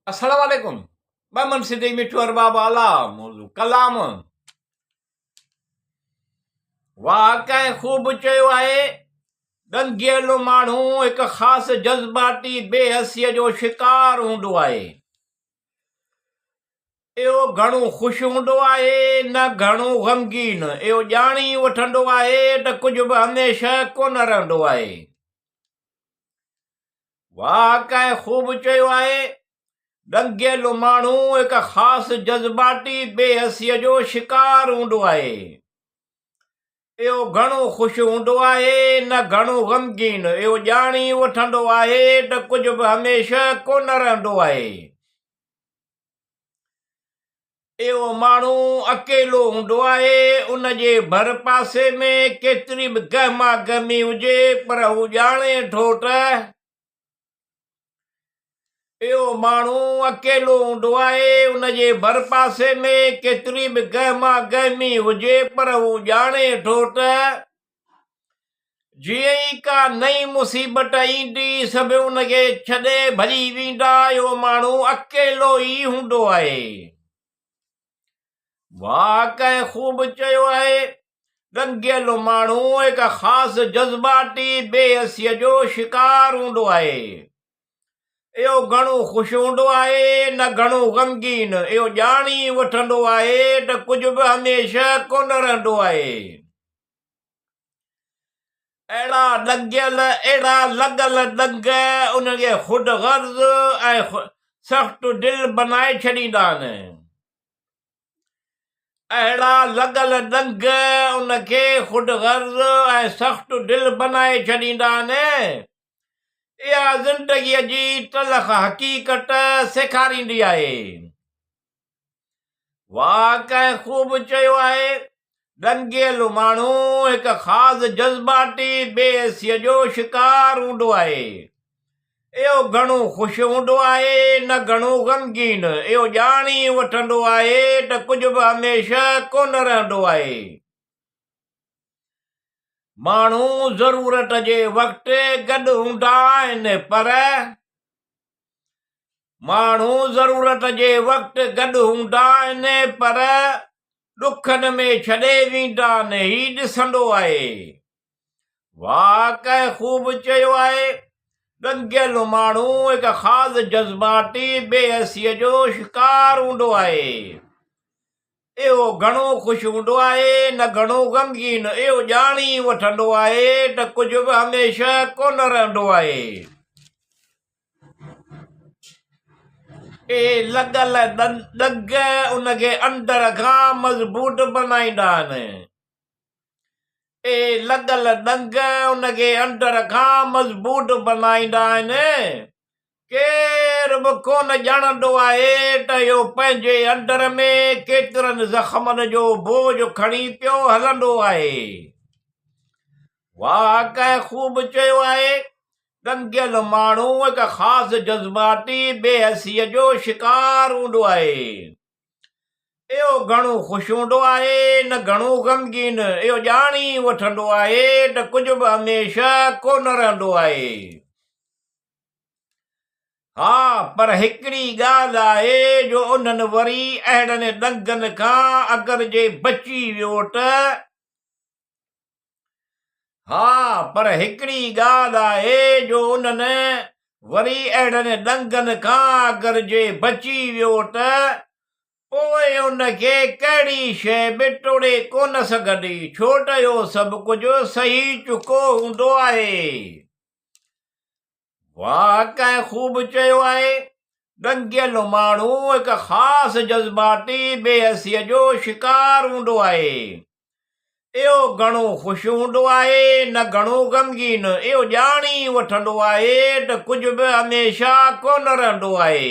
अस्सलाम वालेकुम। Maman Sidi Mitu Arbab Alam, कलाम वाकई खूब चयो आहे। ॾंगियल माण्हू हिकु ख़ासि जज़्बाती बेहसीअ जो शिकार हूंदो आहे। इहो घणो ख़ुशि हूंदो आहे न घणो ग़मगीन। इहो ॼाणी वठंदो आहे त कुझु बि हमेशह कोन रहंदो आहे। वाकई खूब चयो आहे। ॾंगियल माण्हू हिकु ख़ासि जज़्बाती बेहसीअ जो शिकार हूंदो आहे। इहो घणो ख़ुशि हूंदो आहे न घणो ग़मगीन। इहो ॼाणी वठंदो आहे त कुझु बि हमेशह कोन रहंदो आहे। इहो माण्हू अकेलो हूंदो आहे। उन जे भर पासे में केतिरी बि गहमा गहमी हुजे पर हू ॼाणे थो त इहो माण्हू अकेलो हूंदो आहे। उन जे भर पासे में केतिरी बि गहमा गहमी हुजे पर हू ॼाणे थो त जीअं ई का नई मुसीबत ईंदी सभु उनखे छॾे भॼी वेंदा। इहो माण्हू अकेलो ई हूंदो आहे। वाकई खूब चयो आहे। ॾंगियल माण्हू हिकु ख़ासि जज़्बाती बेहसीअ जो शिकार हूंदो आहे। इहो घणो ख़ुशि हूंदो आहे न घणो ग़मगीन। इहो ॼाणी वठंदो आहे त कुझु बि हमेशह कोन रहंदो आहे। अहिड़ा ॾंगियल अहिड़ा लॻल ॾंग उनखे ख़ुदि गर्ज़ ऐं सख़्तु दिलि बनाए छॾींदा आहिनि। अहिड़ा लॻल ॾंग उनखे ख़ुदि गर्ज़ ऐं सख़्तु दिलि बनाए छॾींदा आहिनि। इहा ज़िंदगीअ जी तलख़ हक़ीक़त सेखारींदी आहे। वाकई खूब चयो आहे। ॾंगियल माण्हू हिकु ख़ासि जज़्बाती बेहसीअ जो शिकार हूंदो आहे। इहो घणो ख़ुशि हूंदो आहे न घणो ग़मगीन। इहो ॼाणी वठंदो आहे त कुझु बि हमेशह कोन रहंदो आहे। माण्हू ज़रूरत जे वक़्तु गॾु हूंदा आहिनि पर ॾुखनि में छॾे वेंदा आहिनि। ही ॾिसंदो आहे। वाकई खूब चयो आहे। ॾंगियल माण्हू हिकु ख़ासि जज़्बाती बेहसीअ जो शिकार हूंदो आहे। इहो घणो ख़ुशि हूंदो आहे न घणो ग़मगीन। इहो ॼाणी वठंदो आहे त कुझु बि हमेशह कोन रहंदो आहे। लॻल ॾंग उनखे अंदर खां मज़बूत बनाईंदा आहिनि। लॻल ॾंग उनखे अंदर खां मज़बूत बनाईंदा आहिनि। केर बि कोन ॼाणंदो आहे त इहो पंहिंजे अंदर में केतिरनि ज़ख़्मनि जो बोझ खणी पियो हलंदो आहे। वाकई खूब चयो आहे। ॾंगियल माण्हू हिकु ख़ासि जज़्बाती बेहसीअ जो शिकार हूंदो आहे। इहो घणो ख़ुशि हूंदो आहे न घणो ग़मगीन। इहो ॼाणी वठंदो आहे त कुझु बि हमेशह कोन रहंदो आहे। हा पर हिकिड़ी ॻाल्हि आहे जो उन्हनि वरी अहिड़नि ॾंगनि खां अगरि जे बची वियो त पोइ उनखे कहिड़ी शइ बि टोड़े कोन सघंदी। छो त इहो सभु कुझु सही चुको हूंदो आहे। वाकई खूब चयो आहे। ॾंगियल माण्हू हिकु ख़ासि जज़्बाती बेहसीअ जो शिकार हूंदो आहे। इहो घणो ख़ुशि हूंदो आहे न घणो ग़मगीन। इहो ॼाणी वठंदो आहे त कुझु बि हमेशह कोन रहंदो आहे।